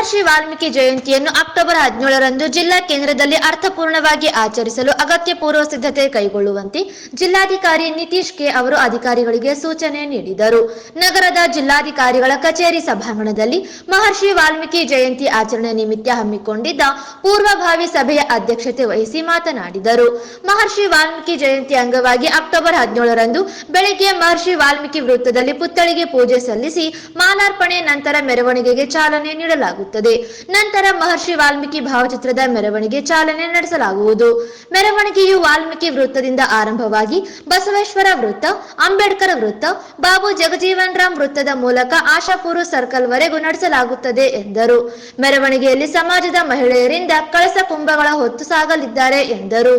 ಮಹರ್ಷಿ ವಾಲ್ಮೀಕಿ ಜಯಂತಿಯನ್ನು ಅಕ್ಟೋಬರ್ 17ರಂದು ಜಿಲ್ಲಾ ಕೇಂದ್ರದಲ್ಲಿ ಅರ್ಥಪೂರ್ಣವಾಗಿ ಆಚರಿಸಲು ಅಗತ್ಯ ಪೂರ್ವ ಸಿದ್ಧತೆ ಕೈಗೊಳ್ಳುವಂತೆ ಜಿಲ್ಲಾಧಿಕಾರಿ ನಿತೀಶ್ ಕೆ ಅವರು ಅಧಿಕಾರಿಗಳಿಗೆ ಸೂಚನೆ ನೀಡಿದರು. ನಗರದ ಜಿಲ್ಲಾಧಿಕಾರಿಗಳ ಕಚೇರಿ ಸಭಾಂಗಣದಲ್ಲಿ ಮಹರ್ಷಿ ವಾಲ್ಮೀಕಿ ಜಯಂತಿ ಆಚರಣೆ ನಿಮಿತ್ತ ಹಮ್ಮಿಕೊಂಡಿದ್ದ ಪೂರ್ವಭಾವಿ ಸಭೆಯ ಅಧ್ಯಕ್ಷತೆ ವಹಿಸಿ ಮಾತನಾಡಿದರು. ಮಹರ್ಷಿ ವಾಲ್ಮೀಕಿ ಜಯಂತಿ ಅಂಗವಾಗಿ ಅಕ್ಟೋಬರ್ 17ರಂದು ಬೆಳಗ್ಗೆ ಮಹರ್ಷಿ ವಾಲ್ಮೀಕಿ ವೃತ್ತದಲ್ಲಿ ಪುತ್ಥಳಿಗೆ ಪೂಜೆ ಸಲ್ಲಿಸಿ ಮಾಲಾರ್ಪಣೆ ನಂತರ ಮೆರವಣಿಗೆಗೆ ಚಾಲನೆ ನೀಡಲಾಗುತ್ತದೆ. ನಂತರ ಮಹರ್ಷಿ ವಾಲ್ಮೀಕಿ ಭಾವಚಿತ್ರದ ಮೆರವಣಿಗೆ ಚಾಲನೆ ನಡೆಸಲಾಗುವುದು. ಮೆರವಣಿಗೆಯು ವಾಲ್ಮೀಕಿ ವೃತ್ತದಿಂದ ಆರಂಭವಾಗಿ ಬಸವೇಶ್ವರ ವೃತ್ತ, ಅಂಬೇಡ್ಕರ್ ವೃತ್ತ, ಬಾಬು ಜಗಜೀವನ್ ರಾಮ್ ವೃತ್ತದ ಮೂಲಕ ಆಶಾಪುರ ಸರ್ಕಲ್ ವರೆಗೂ ನಡೆಸಲಾಗುತ್ತದೆ ಎಂದರು. ಮೆರವಣಿಗೆಯಲ್ಲಿ ಸಮಾಜದ ಮಹಿಳೆಯರಿಂದ ಕಳಸ ಕುಂಭಗಳ ಹೊತ್ತು ಸಾಗಲಿದ್ದಾರೆ ಎಂದರು.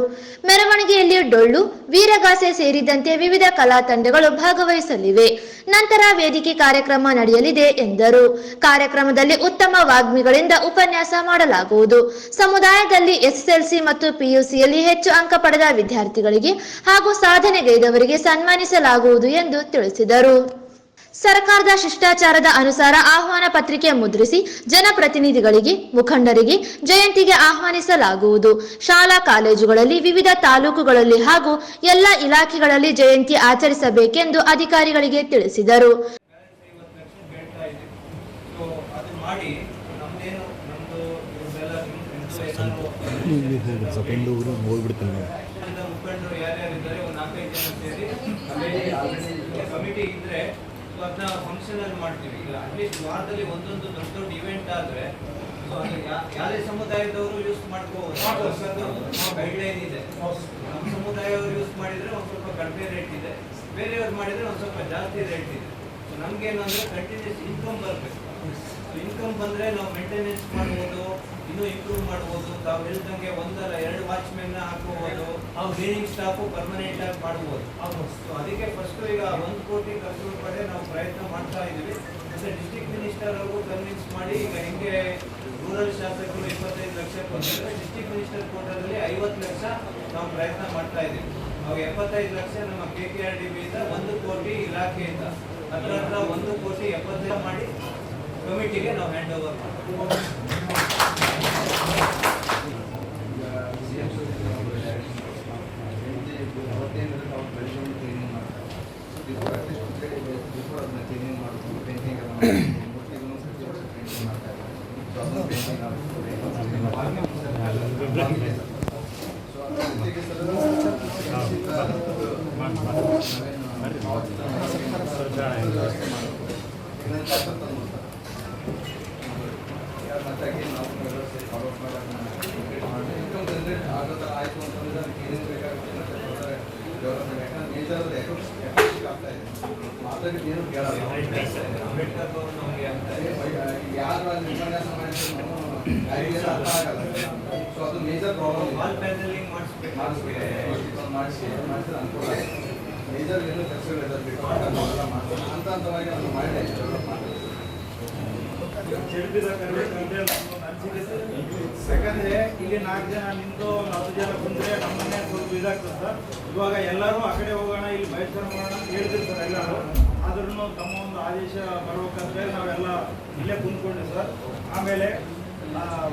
ಮೆರವಣಿಗೆಯಲ್ಲಿ ಡೊಳ್ಳು, ವೀರಗಾಸೆ ಸೇರಿದಂತೆ ವಿವಿಧ ಕಲಾ ತಂಡಗಳು ಭಾಗವಹಿಸಲಿವೆ. ನಂತರ ವೇದಿಕೆ ಕಾರ್ಯಕ್ರಮ ನಡೆಯಲಿದೆ ಎಂದರು. ಕಾರ್ಯಕ್ರಮದಲ್ಲಿ ಉತ್ತಮ ವಾಗ್ಮಿಗಳಿಂದ ಉಪನ್ಯಾಸ ಮಾಡಲಾಗುವುದು. ಸಮುದಾಯದಲ್ಲಿ ಎಸ್ಎಸ್ಎಲ್ಸಿ ಮತ್ತು ಪಿಯುಸಿಯಲ್ಲಿ ಹೆಚ್ಚು ಅಂಕ ಪಡೆದ ವಿದ್ಯಾರ್ಥಿಗಳಿಗೆ ಹಾಗೂ ಸಾಧನೆಗೈದವರಿಗೆ ಸನ್ಮಾನಿಸಲಾಗುವುದು ಎಂದು ತಿಳಿಸಿದರು. ಸರ್ಕಾರದ ಶಿಷ್ಟಾಚಾರದ ಅನುಸಾರ ಆಹ್ವಾನ ಪತ್ರಿಕೆ ಮುದ್ರಿಸಿ ಜನಪ್ರತಿನಿಧಿಗಳಿಗೆ, ಮುಖಂಡರಿಗೆ ಜಯಂತಿಗೆ ಆಹ್ವಾನಿಸಲಾಗುವುದು. ಶಾಲಾ ಕಾಲೇಜುಗಳಲ್ಲಿ, ವಿವಿಧ ತಾಲೂಕುಗಳಲ್ಲಿ ಹಾಗೂ ಎಲ್ಲ ಇಲಾಖೆಗಳಲ್ಲಿ ಜಯಂತಿ ಆಚರಿಸಬೇಕೆಂದು ಅಧಿಕಾರಿಗಳಿಗೆ ತಿಳಿಸಿದರು. ಅದನ್ನ ಫಂಕ್ಷನ್ ಅಲ್ಲಿ ಮಾಡ್ತೀವಿ. ಈಗ ಅಟ್ಲೀಸ್ಟ್ ವಾರದಲ್ಲಿ ಒಂದೊಂದು ದೊಡ್ಡ ದೊಡ್ಡ ಇವೆಂಟ್ ಆದ್ರೆ ಯಾವುದೇ ಸಮುದಾಯದವರು ಯೂಸ್ ಮಾಡ್ಕೋಬಹುದು. ಗೈಡ್ಲೈನ್ ಇದೆ. ನಮ್ಮ ಸಮುದಾಯವರು ಯೂಸ್ ಮಾಡಿದ್ರೆ ಒಂದು ಸ್ವಲ್ಪ ಕಡಿಮೆ ರೇಟ್ ಇದೆ, ಬೇರೆಯವ್ರು ಮಾಡಿದ್ರೆ ಒಂದು ಸ್ವಲ್ಪ ಜಾಸ್ತಿ ರೇಟ್ ಇದೆ. ಸೊ ನಮ್ಗೇನಂದ್ರೆ ಕಂಟಿನ್ಯೂಸ್ ಇನ್ಕಮ್ ಬರಬೇಕು. ಇನ್ಕಮ್ ಬಂದ್ರೆ ನಾವು ಮೇಂಟೆನೆನ್ಸ್ ಮಾಡ್ಬೋದು, ಇನ್ನೂ ಇಂಪ್ರೂವ್ ಮಾಡ್ಬೋದು. ತಾವು ಹೇಳಿದಂಗೆ 1-2 ವಾಚ್ಮೆನ್ ಹಾಕೋಬಹುದು, ಕ್ಲೀನಿಂಗ್ ಸ್ಟಾಫು ಪರ್ಮನೆಂಟ್ ಆಗಿ ಮಾಡ್ಬೋದು. ಸೊ ಅದಕ್ಕೆ ಫಸ್ಟ್ ಈಗ 1 ಕೋಟಿ ಖರ್ಚು ಪಡೆ ನಾವು ಪ್ರಯತ್ನ ಮಾಡ್ತಾ ಇದ್ದೀವಿ. ಮತ್ತೆ ಡಿಸ್ಟ್ರಿಕ್ಟ್ ಮಿನಿಸ್ಟರ್ ಅವರು ಕನ್ವಿನ್ಸ್ ಮಾಡಿ ಈಗ ಹಿಂಗೆ ರೂರಲ್ ಶಾಸಕರು 25 ಲಕ್ಷ ಕೊಟ್ಟಿದ್ದಾರೆ. ಡಿಸ್ಟ್ರಿಕ್ಟ್ ಮಿನಿಸ್ಟರ್ ಕೋಟಾದಲ್ಲಿ 50 ಲಕ್ಷ ನಾವು ಪ್ರಯತ್ನ ಮಾಡ್ತಾ ಇದ್ದೀವಿ. ನಾವು 75 ಲಕ್ಷ ನಮ್ಮ KKRDB ಇಂದ 1 ಕೋಟಿ ಇಲಾಖೆಯಿಂದ ಹತ್ರ 1 ಕೋಟಿ 70 ಮಾಡಿ ಕಮಿಟಿಗೆ ನಾವು ಹ್ಯಾಂಡ್ ಓವರ್ ಮಾಡ್ತೀವಿ. ಮೇಜರ್ ಪ್ರಾಬ್ಲಮ್ ಮಾಡಿಸಿ ಮೇಜರ್ ಏನು ಕೆಲಸಗಳಿದೆ ಅಂತ ಹಂತವಾಗಿ ನಾವು ಮಾಡಿ ಯಾಕಂದ್ರೆ ಇಲ್ಲಿ 4 ಜನ ನಿಂತು 10 ಜನ ಬಂದ್ರೆ ನಮ್ಮನ್ನೇ ಸ್ವಲ್ಪ ಇದಾಗ್ತದೆ ಸರ್. ಇವಾಗ ಎಲ್ಲರೂ ಆ ಕಡೆ ಹೋಗೋಣ, ಇಲ್ಲಿ ಬಯಸ್ಕೊಂಡು ಹೋಗೋಣ ಅಂತ ಹೇಳ್ತೀವಿ ಸರ್ ಎಲ್ಲರೂ. ಆದ್ರೂ ತಮ್ಮ ಒಂದು ಆದೇಶ ಬರ್ಬೇಕಂದ್ರೆ ನಾವೆಲ್ಲ ಇಲ್ಲೇ ಕುಂತ್ಕೊಂಡ್ವಿ ಸರ್. ಆಮೇಲೆ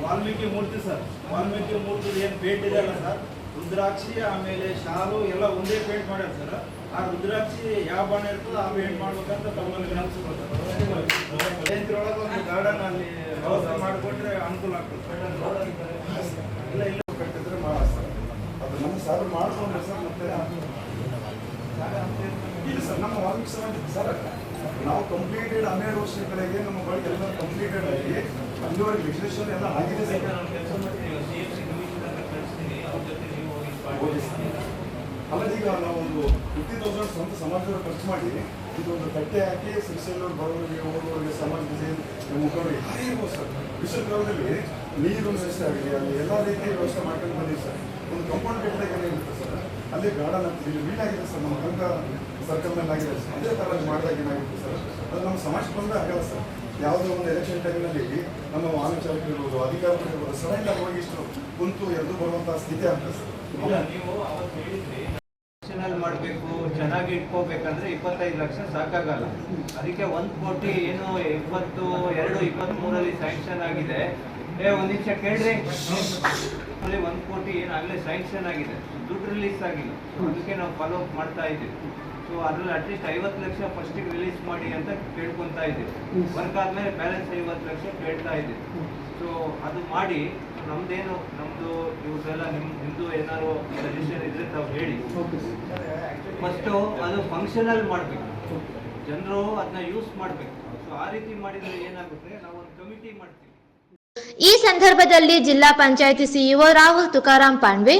ವಾಲ್ಮೀಕಿ ಮೂರ್ತಿ ಸರ್, ವಾಲ್ಮೀಕಿ ಮೂರ್ತಿ ಏನು ಪೇಂಟ್ ಇದೆ ಅಲ್ಲ ಸರ್, ರುದ್ರಾಕ್ಷಿ ಆಮೇಲೆ ಶಾಲು ಎಲ್ಲ ಒಂದೇ ಪೇಂಟ್ ಮಾಡ್ಯಾರ ಸರ್. ಆ ರುದ್ರಾಕ್ಷಿ ಯಾವ ಬಣ್ಣ ಇರ್ತದೆ ಆ ಪೇಂಟ್ ಮಾಡ್ಬೇಕಂತ ತಮ್ಮಲ್ಲಿ ವಿನಂತಿಸ್ಕೊಳ್ತಾರೆ. ಜಯಂತಿಯೊಳಗೆ ಒಂದು ಗಾರ್ಡನ್ ಅಲ್ಲಿ ವ್ಯವಸ್ಥೆ ಮಾಡಿಕೊಟ್ರೆ ಅನುಕೂಲ ಆಗ್ತದೆ. ಇಲ್ಲ ಇಲ್ಲ ಕಟ್ಟಿದ್ರೆ ಮಾಡಿಸ್ತಾರೆ, ಅದು ನಮ್ಮ ಸಾರು ಮಾಡಿಕೊಂಡ್ರೆ ಸರ್. ಮತ್ತೆ ಇಲ್ಲ ಸರ್, ನಮ್ಮ ವಾಲ್ಮೀಕಿ ಸಮಾಜ ಸರ್ ನಾವು ಕಂಪ್ಲೀಟೆಡ್ 12 ವರ್ಷದ ಕಡೆಗೆ ನಮ್ಮ ಬಳಿ ಎಲ್ಲ ಕಂಪ್ಲೀಟೆಡ್ ಆಗಿ ಅಲ್ಲಿವರೆಗೆ ವಿಶ್ಲೇಷಣೆ ಎಲ್ಲ ಆಗಿದೆ ಸರ್. ಅಲ್ಲದೆ ಈಗ ನಾವೊಂದು 50,000 ಸ್ವಂತ ಸಮಾಜದವರು ಖರ್ಚು ಮಾಡಿ ಇದೊಂದು ತಟ್ಟೆ ಹಾಕಿ ಶ್ರೀಶೈಲವ್ರು ಬರೋರಿಗೆ ಹೋಗೋರಿಗೆ ಸಮಾಜದ ಮುಖಂಡರಿಗೆ ಯಾರೇ ಇರ್ಬೋದು ಸರ್. ಬಿಸಿಲು ಕಾಲದಲ್ಲಿ ನೀರಿನ ವ್ಯವಸ್ಥೆ ಆಗಲಿ, ಅಲ್ಲಿ ಎಲ್ಲ ರೀತಿಯ ವ್ಯವಸ್ಥೆ ಮಾಡ್ಕೊಂಡು ಬಂದಿದೆ ಸರ್. ಒಂದು ಕಂಪೌಂಡ್ ಕಟ್ಟಿದಾಗ ಏನಿರುತ್ತೆ ಸರ್, ಅಲ್ಲಿ ಗಾರ್ಡನ್ ಆಗ್ತದೆ. ಇಲ್ಲಿ ವೀಣಾಗಿದೆ ಸರ್, ನಮ್ಮ ಕಂಕ ಸರ್ಕಲ್ನಲ್ಲಿ ಆಗಿದೆ ಸರ್. ಅದೇ ಥರ ಮಾಡಿದಾಗ ಏನಾಗುತ್ತೆ ಸರ್, ಅದು ನಮ್ಮ ಸಮಾಜಕ್ಕೆ ಬಂದರೆ ಆಗಲ್ಲ ಸರ್. ಯಾವುದೋ ಒಂದು ಎಲೆಕ್ಷನ್ ಟೈಮ್ನಲ್ಲಿ ನಮ್ಮ ವಾಹನ ಚಾಲಕರು ಇರ್ಬೋದು, ಅಧಿಕಾರಿಗಳು ಇರ್ಬೋದು, ಸಡನ್ ಆಗಿ ಹೋಗಿ ಇಷ್ಟು ಕುಂತು ಎದ್ದು ಬರುವಂತಹ ಸ್ಥಿತಿ ಆಗ್ತದೆ ಸರ್. ನೀವು ಅವತ್ತು ಹೇಳಿದ್ರಿ ಫಂಕ್ಷನಲ್ ಮಾಡಬೇಕು, ಚೆನ್ನಾಗಿ ಇಟ್ಕೋಬೇಕಂದ್ರೆ 25 ಲಕ್ಷ ಸಾಕಾಗಲ್ಲ. ಅದಕ್ಕೆ 1 ಕೋಟಿ ಏನು 22-23 ಸ್ಯಾಂಕ್ಷನ್ ಆಗಿದೆ. ಒಂದ್ ನಿಮಿಷ ಕೇಳ್ರಿ, 1 ಕೋಟಿ ಏನಾಗಲೇ ಸ್ಯಾಂಕ್ಷನ್ ಆಗಿದೆ, ದುಡ್ಡು ರಿಲೀಸ್ ಆಗಿಲ್ಲ. ಅದಕ್ಕೆ ನಾವು ಫಾಲೋ ಅಪ್ ಮಾಡ್ತಾ ಇದ್ದೀವಿ. ಸೊ ಅದ್ರಲ್ಲಿ ಅಟ್ಲೀಸ್ಟ್ 50 ಲಕ್ಷ ಫಸ್ಟಿಗೆ ರಿಲೀಸ್ ಮಾಡಿ ಅಂತ ಕೇಳ್ಕೊತಾ ಇದ್ದೀವಿ. ವರ್ಕ್ ಆದ್ಮೇಲೆ ಬ್ಯಾಲೆನ್ಸ್ 50 ಲಕ್ಷ ಕೇಳ್ತಾ ಇದ್ದೀವಿ. ಸೊ ಅದು ಮಾಡಿ, ನಮ್ದು ಇವ್ರದೆಲ್ಲ ನಿಮ್ದು ಏನಾದ್ರು ಸಜೆಷನ್ ಇದ್ರೆ ತಾವು ಹೇಳಿ. ಫಸ್ಟು ಅದು ಫಂಕ್ಷನಲ್ ಮಾಡಬೇಕು, ಜನರು ಅದನ್ನ ಯೂಸ್ ಮಾಡಬೇಕು. ಸೊ ಆ ರೀತಿ ಮಾಡಿದ್ರೆ ಏನಾಗುತ್ತೆ, ನಾವು ಒಂದು ಕಮಿಟಿ ಮಾಡ್ತೀವಿ. ಈ ಸಂದರ್ಭದಲ್ಲಿ ಜಿಲ್ಲಾ ಪಂಚಾಯಿತಿ ಸಿಇಒ ರಾಹುಲ್ ತುಕಾರಾಂ ಪಾಂಡ್ವೆ,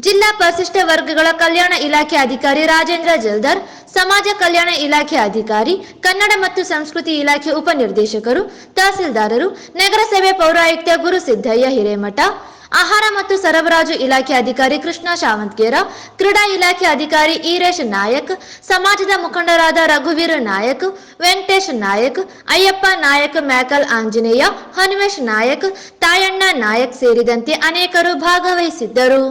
ಜಿಲ್ಲಾ ಪರಿಶಿಷ್ಟ ವರ್ಗಗಳ ಕಲ್ಯಾಣ ಇಲಾಖೆ ಅಧಿಕಾರಿ ರಾಜೇಂದ್ರ ಜಲ್ದರ್, ಸಮಾಜ ಕಲ್ಯಾಣ ಇಲಾಖೆ ಅಧಿಕಾರಿ, ಕನ್ನಡ ಮತ್ತು ಸಂಸ್ಕೃತಿ ಇಲಾಖೆ ಉಪನಿರ್ದೇಶಕರು, ತಹಸೀಲ್ದಾರರು, ನಗರಸಭೆ ಪೌರಾಯುಕ್ತ ಗುರುಸಿದ್ದಯ್ಯ ಹಿರೇಮಠ, ಆಹಾರ ಮತ್ತು ಸರಬರಾಜು ಇಲಾಖೆ ಅಧಿಕಾರಿ ಕೃಷ್ಣ ಶಾವಂತಗೇರ, ಕ್ರೀಡಾ ಇಲಾಖೆ ಅಧಿಕಾರಿ ಈರೇಶ್ ನಾಯಕ್, ಸಮಾಜದ ಮುಖಂಡರಾದ ರಘುವೀರ್ ನಾಯಕ್, ವೆಂಕಟೇಶ್ ನಾಯಕ್, ಅಯ್ಯಪ್ಪ ನಾಯಕ್, ಮ್ಯಾಕಲ್ ಆಂಜನೇಯ, ಹನುಮೇಶ್ ನಾಯಕ್, ತಾಯಣ್ಣ ನಾಯಕ್ ಸೇರಿದಂತೆ ಅನೇಕರು ಭಾಗವಹಿಸಿದ್ದರು.